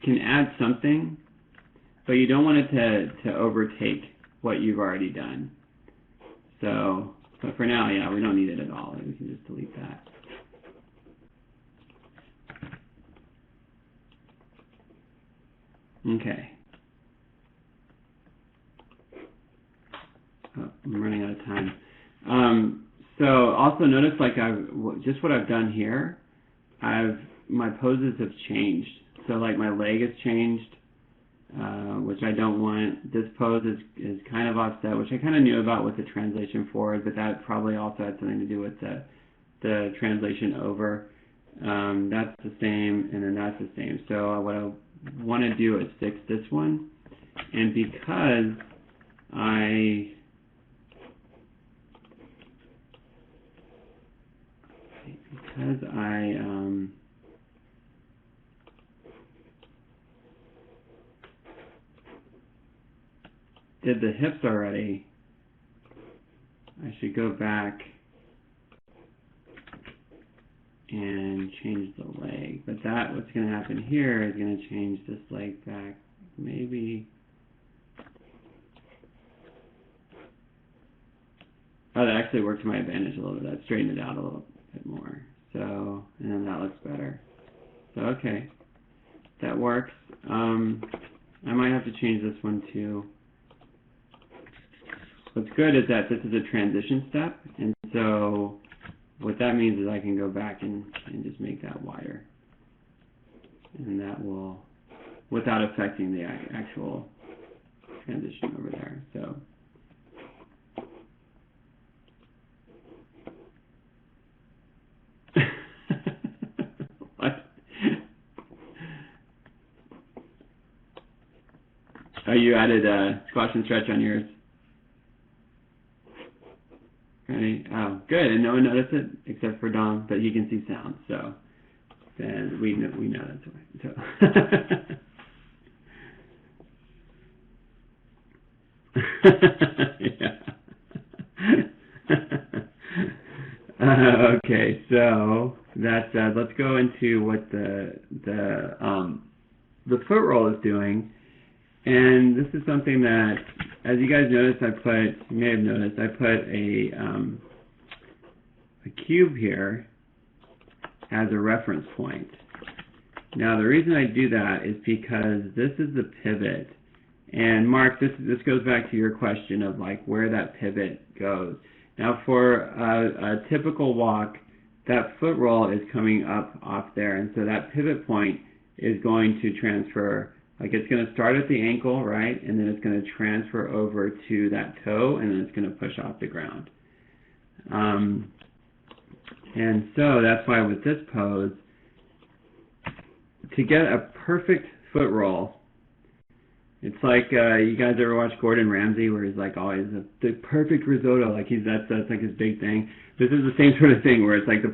A: can add something, but you don't want it to overtake what you've already done. So for now, yeah, we don't need it at all. We can just delete that. Okay. Oh, I'm running out of time. So also notice, like just what I've done here, my poses have changed. So like my leg has changed, which I don't want. This pose is kind of offset, which I kind of knew about with the translation forward, but that probably also had something to do with the translation over. That's the same, and then that's the same. So what I want to do is fix this one, and because I because I did the hips already, I should go back and change the leg. But that, what's going to happen here is going to change this leg back, maybe. Oh, that actually worked to my advantage a little bit. That straightened it out a little bit more. So, and then that looks better. So, okay, that works. I might have to change this one too. What's good is that this is a transition step, and so what that means is I can go back and just make that wider. And that will, without affecting the actual transition over there. So. What? Oh, you added squash and stretch on yours. Ready? Oh, good. And no one noticed it except for Dom, but he can see sound, so then we know that's right. So. Okay, so that's let's go into what the foot roll is doing, and this is something that, as you guys noticed, you may have noticed, I put a cube here as a reference point. Now the reason I do that is because this is the pivot, and Mark, this goes back to your question of like where that pivot goes. Now for a typical walk, that foot roll is coming up off there, and so that pivot point is going to transfer, like it's going to start at the ankle, right, and then it's going to transfer over to that toe, and then it's going to push off the ground. And so that's why with this pose, to get a perfect foot roll, it's like you guys ever watch Gordon Ramsay, where he's like always the perfect risotto, like that's like his big thing. This is the same sort of thing where it's like the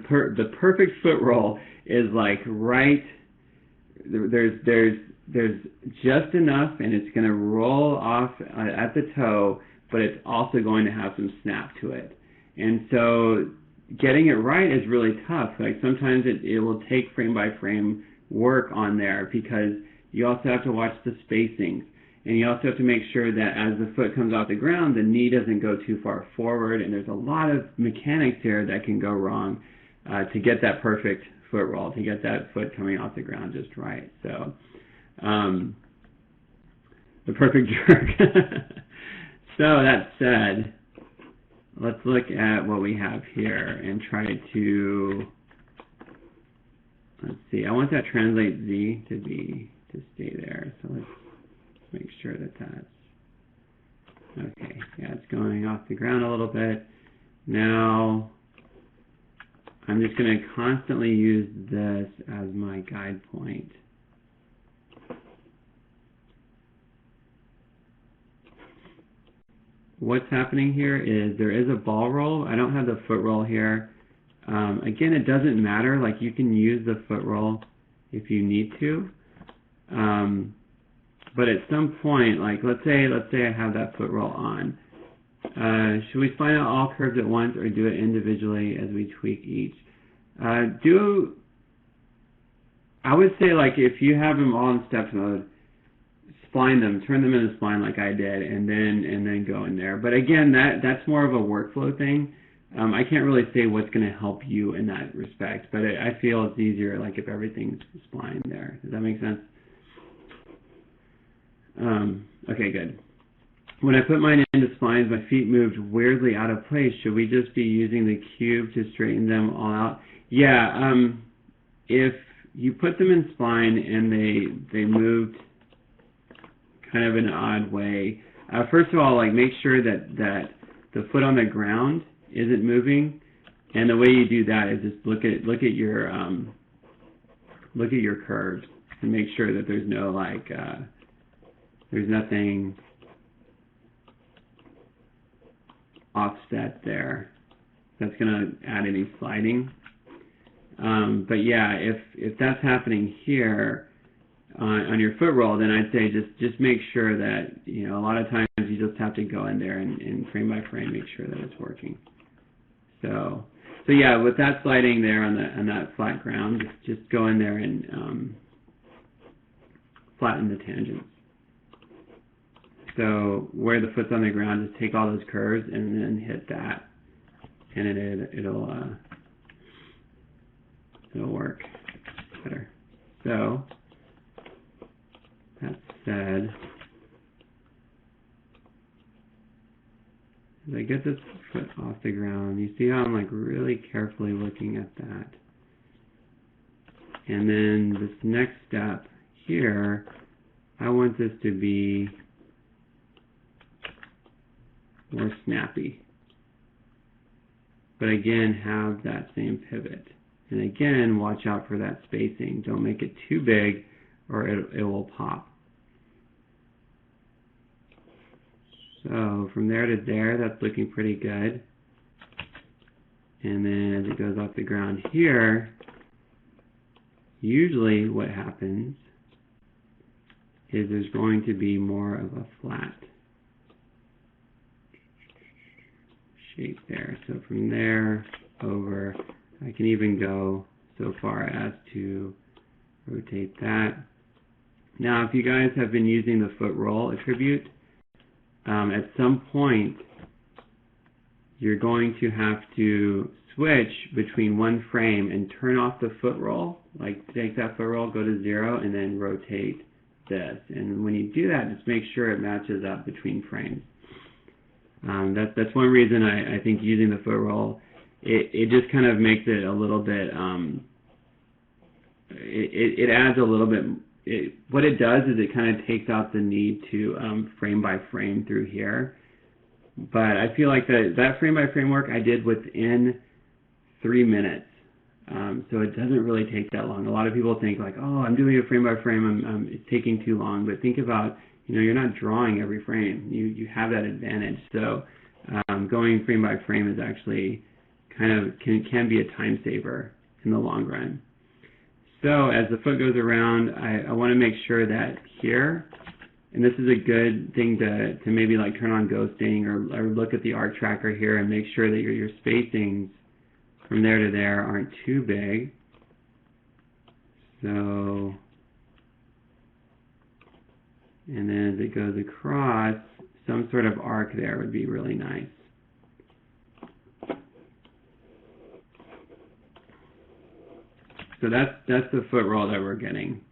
A: perfect foot roll is like right there's just enough, and it's going to roll off at the toe, but it's also going to have some snap to it. And so getting it right is really tough. Like sometimes it will take frame by frame work on there, because you also have to watch the spacings, and you also have to make sure that as the foot comes off the ground, the knee doesn't go too far forward, and there's a lot of mechanics here that can go wrong to get that perfect foot roll, to get that foot coming off the ground just right. So the perfect jerk. So that said, let's look at what we have here and try to, let's see, I want that translate Z to stay there, so let's make sure that that's okay. Yeah, it's going off the ground a little bit. Now I'm just going to constantly use this as my guide point. What's happening here is there is a ball roll. I don't have the foot roll here. Again, it doesn't matter. Like, you can use the foot roll if you need to. But at some point, like let's say I have that foot roll on. Should we spline out all curves at once, or do it individually as we tweak each? I would say, like, if you have them all in steps mode, spline them, turn them into spline like I did, and then go in there. But again, that's more of a workflow thing. I can't really say what's going to help you in that respect, but I feel it's easier like if everything's spline there. Does that make sense? Okay, good. When I put mine into splines, my feet moved weirdly out of place. Should we just be using the cube to straighten them all out? Yeah, if you put them in spline and they moved kind of in an odd way, first of all, like, make sure that the foot on the ground isn't moving, and the way you do that is just look at your curves and make sure that there's no there's nothing offset there that's going to add any sliding. But yeah, if that's happening here on your foot roll, then I'd say just make sure that, you know, a lot of times you just have to go in there and frame by frame make sure that it's working. So yeah, with that sliding there on that flat ground, just go in there and flatten the tangents. So where the foot's on the ground, just take all those curves and then hit that, and it'll work better. So that said, as I get this foot off the ground, you see how I'm like really carefully looking at that. And then this next step here, I want this to be more snappy. But again, have that same pivot. And again, watch out for that spacing. Don't make it too big or it will pop. So from there to there, that's looking pretty good. And then as it goes off the ground here, usually what happens is there's going to be more of a flat shape there. So from there over, I can even go so far as to rotate that. Now, if you guys have been using the foot roll attribute, at some point you're going to have to switch between one frame and turn off the foot roll, like take that foot roll, go to 0, and then rotate this. And when you do that, just make sure it matches up between frames. That's one reason I think using the foot roll, it just kind of makes it a little bit, it adds a little bit, what it does is it kind of takes out the need to frame by frame through here. But I feel like that frame by frame work I did within 3 minutes. So it doesn't really take that long. A lot of people think like, oh, I'm doing a frame by frame, it's taking too long. But think about, you know, you're not drawing every frame. You have that advantage. So going frame by frame is actually kind of can be a time saver in the long run. So as the foot goes around, I want to make sure that here, and this is a good thing to maybe like turn on ghosting or look at the arc tracker here and make sure that your spacings from there to there aren't too big. So, and then as it goes across, some sort of arc there would be really nice. So that's the foot roll that we're getting.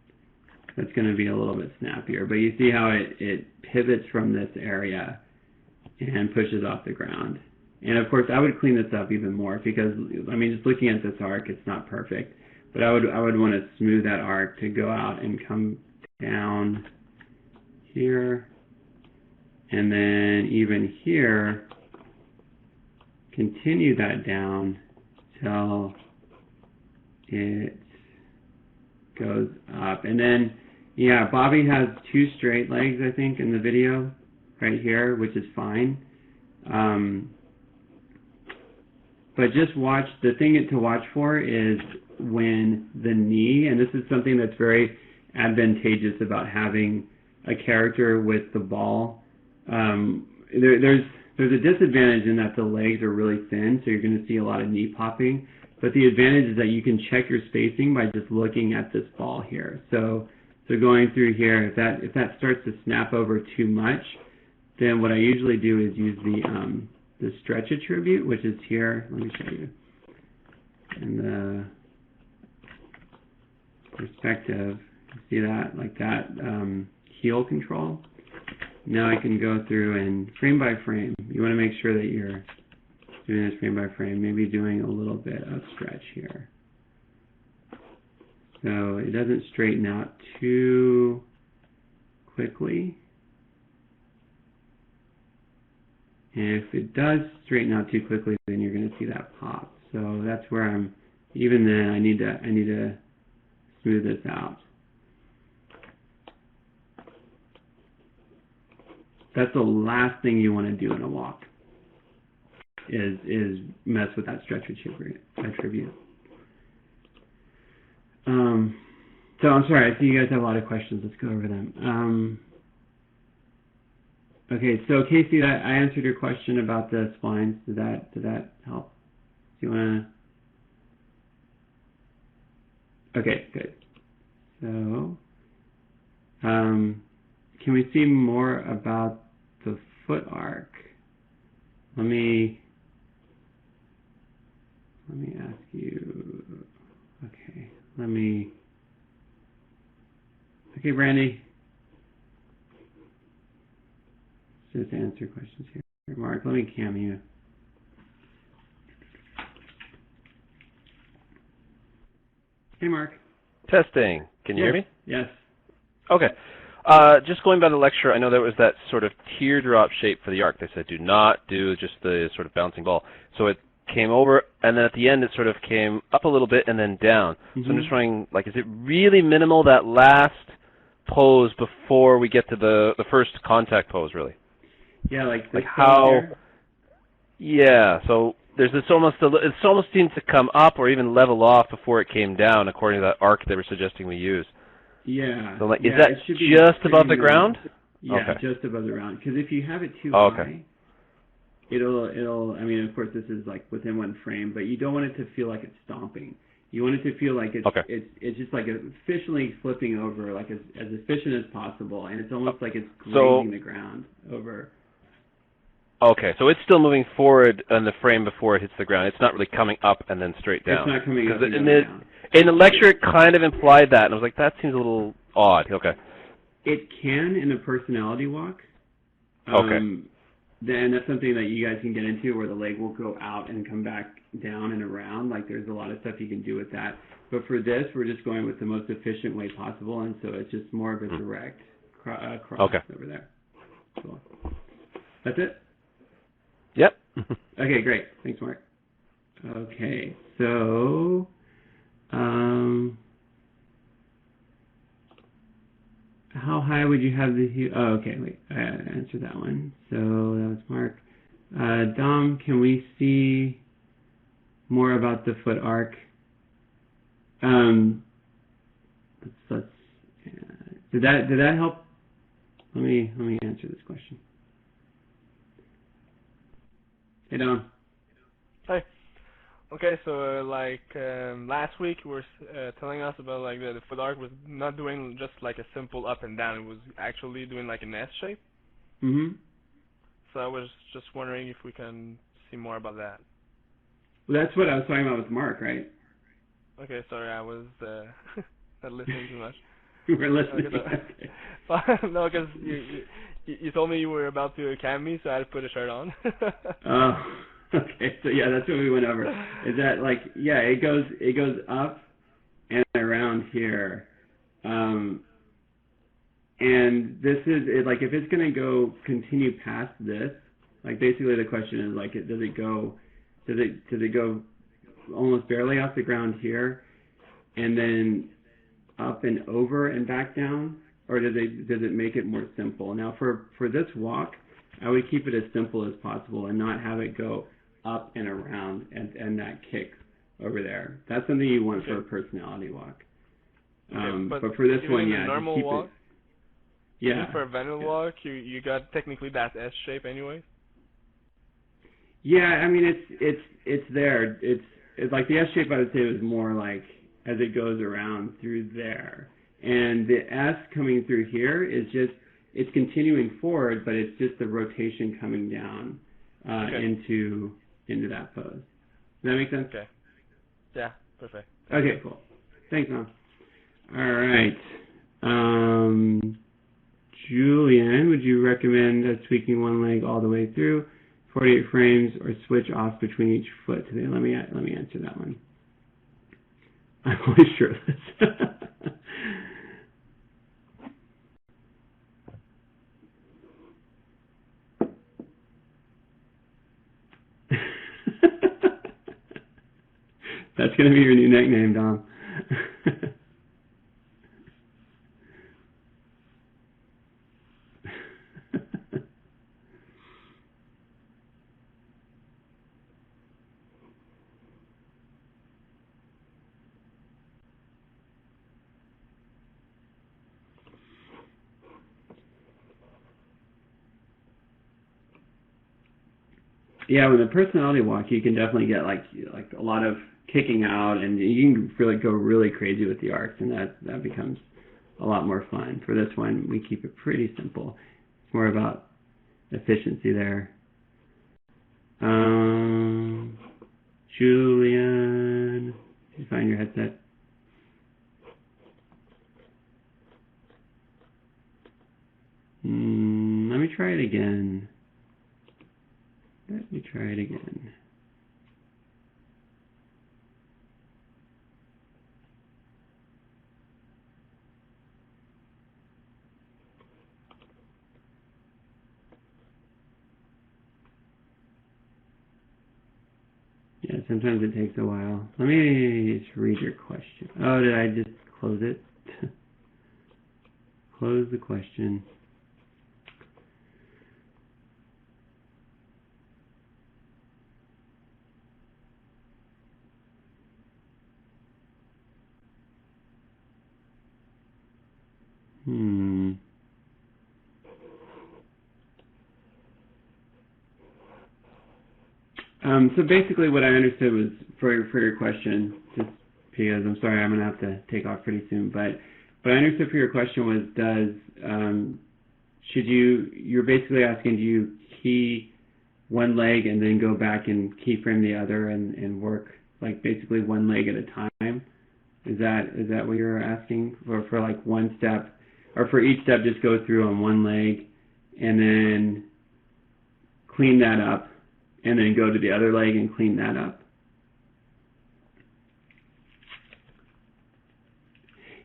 A: That's going to be a little bit snappier. But you see how it pivots from this area and pushes off the ground. And of course, I would clean this up even more because, I mean, just looking at this arc, it's not perfect. But I would want to smooth that arc to go out and come down here. And then even here, continue that down till it goes up. And then, yeah, Bobby has 2 straight legs, I think, in the video right here, which is fine. But just watch, the thing to watch for is when the knee, and this is something that's very advantageous about having a character with the ball. There's a disadvantage in that the legs are really thin, so you're going to see a lot of knee popping. But the advantage is that you can check your spacing by just looking at this ball here. So going through here, if that starts to snap over too much, then what I usually do is use the stretch attribute, which is here. Let me show you. And the perspective, see that, like that heel control. Now I can go through and frame by frame. You want to make sure that you're doing this frame by frame, maybe doing a little bit of stretch here. So it doesn't straighten out too quickly. And if it does straighten out too quickly, then you're going to see that pop. So that's where even then I need to smooth this out. That's the last thing you want to do in a walk. Is mess with that stretch attribute. So I'm sorry. I see you guys have a lot of questions. Let's go over them. Okay, so Casey, I answered your question about the splines. Did that help? Do you want to? Okay, good. So, can we see more about the foot arc? Let me ask you. Okay, Okay, Brandy. Let's just answer questions here. Mark, let me cam you. Hey, Mark.
C: Testing. Can you hear me?
A: Yes.
C: Okay. Just going by the lecture, I know there was that sort of teardrop shape for the arc. They said do not do just the sort of bouncing ball. So it came over, and then at the end it sort of came up a little bit and then down. So I'm just wondering, like, is it really minimal, that last pose before we get to the first contact pose, really?
A: Yeah, like
C: how?
A: Here?
C: Yeah. So there's this it almost seems to come up or even level off before it came down, according to that arc they were suggesting we use.
A: Yeah.
C: So, like, is that just above the ground?
A: Yeah,
C: okay.
A: Just above the ground. Because if you have it too high, it'll. I mean, of course, this is like within one frame, but you don't want it to feel like it's stomping. You want it to feel like it's just like efficiently flipping over, like as efficient as possible, and it's almost like it's grazing the ground over.
C: Okay, so it's still moving forward on the frame before it hits the ground. It's not really coming up and then straight down.
A: It's not coming up and down.
C: In the lecture, it kind of implied that, and I was like, that seems a little odd. Okay.
A: It can in a personality walk.
C: Okay.
A: Then that's something that you guys can get into, where the leg will go out and come back down and around. Like, there's a lot of stuff you can do with that. But for this, we're just going with the most efficient way possible, and so it's just more of a direct cross over there. Cool. That's it?
C: Yep.
A: Okay, great. Thanks, Mark. Okay, so how high would you have the heel? Oh, okay, wait. I answered that one. So that was Mark. Dom, can we see more about the foot arc? Let's did that help? Let me answer this question. Hey, Dom.
D: Hi. Okay, so last week you were telling us about like the foot arc was not doing just like a simple up and down. It was actually doing like an S shape.
A: Mhm.
D: So I was just wondering if we can see more about that.
A: Well, that's what I was talking about with Mark, right?
D: Okay, sorry, I was not listening too much.
A: You were listening.
D: Okay. No, because you told me you were about to cam me, so I had to put a shirt on.
A: Oh. Okay, so yeah, that's what we went over. Is that like, yeah, it goes up and around here, and this is it, like if it's gonna continue past this, like basically the question is like, does it go almost barely off the ground here, and then up and over and back down, or does it make it more simple? Now for this walk, I would keep it as simple as possible and not have it go up and around and that kick over there. That's something you want for a personality walk. But for this one, yeah,
D: normal
A: just keep
D: walk,
A: it. Yeah.
D: Even for a vanilla walk, you got technically that S shape anyway.
A: Yeah, I mean it's there. It's like the S shape. I would say was more like as it goes around through there, and the S coming through here is just it's continuing forward, but it's just the rotation coming down into that pose. Does that make sense?
D: Okay. Yeah, perfect.
A: Okay, cool. Thanks, Mom. All right. Julian, would you recommend tweaking one leg all the way through 48 frames or switch off between each foot today? Let me answer that one. I'm always shirtless. That's going to be your new nickname, Dom. yeah, with the personality walk, you can definitely get like a lot of kicking out, and you can really go really crazy with the arcs, and that becomes a lot more fun. For this one, we keep it pretty simple. It's more about efficiency there. Julian, did you find your headset? Let me try it again. Let me try it again. Yeah, sometimes it takes a while. Let me just read your question. Oh, did I just close it? Close the question. So basically what I understood was for your question, just because I'm sorry I'm going to have to take off pretty soon, but what I understood for your question was you're basically asking, do you key one leg and then go back and keyframe the other and work like basically one leg at a time? Is that what you're asking for like one step, or for each step just go through on one leg and then clean that up and then go to the other leg and clean that up?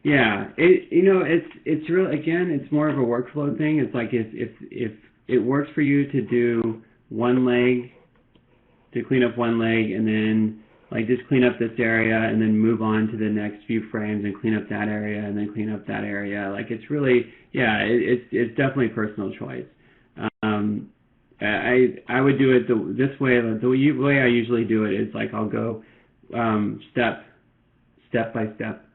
A: Yeah, it's really, again, it's more of a workflow thing. It's like if it works for you to do one leg, to clean up one leg, and then like just clean up this area and then move on to the next few frames and clean up that area and then clean up that area. Like it's really, yeah, it's definitely personal choice. I would do it this way. The way I usually do it is like I'll go step by step.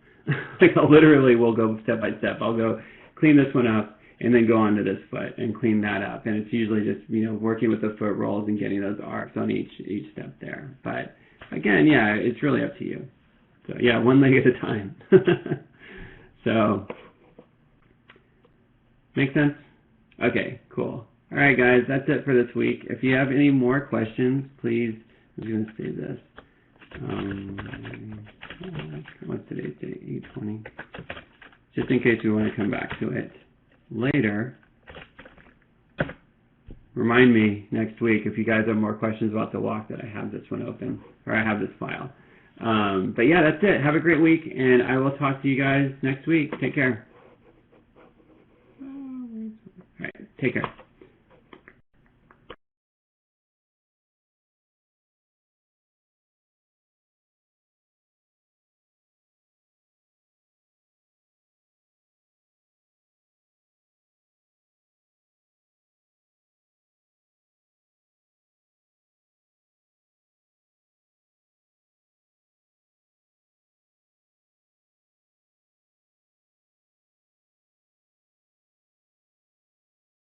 A: Like I literally will go step by step. I'll go clean this one up and then go on to this foot and clean that up. And it's usually just working with the foot rolls and getting those arcs on each step there. But again, yeah, it's really up to you. So yeah, one leg at a time. So make sense? Okay, cool. All right, guys, that's it for this week. If you have any more questions, please, I'm going to save this. What's today's date? 8/20. Just in case we want to come back to it later. Remind me next week if you guys have more questions about the walk that I have this one open, or I have this file. But yeah, that's it. Have a great week, and I will talk to you guys next week. Take care. All right, take care.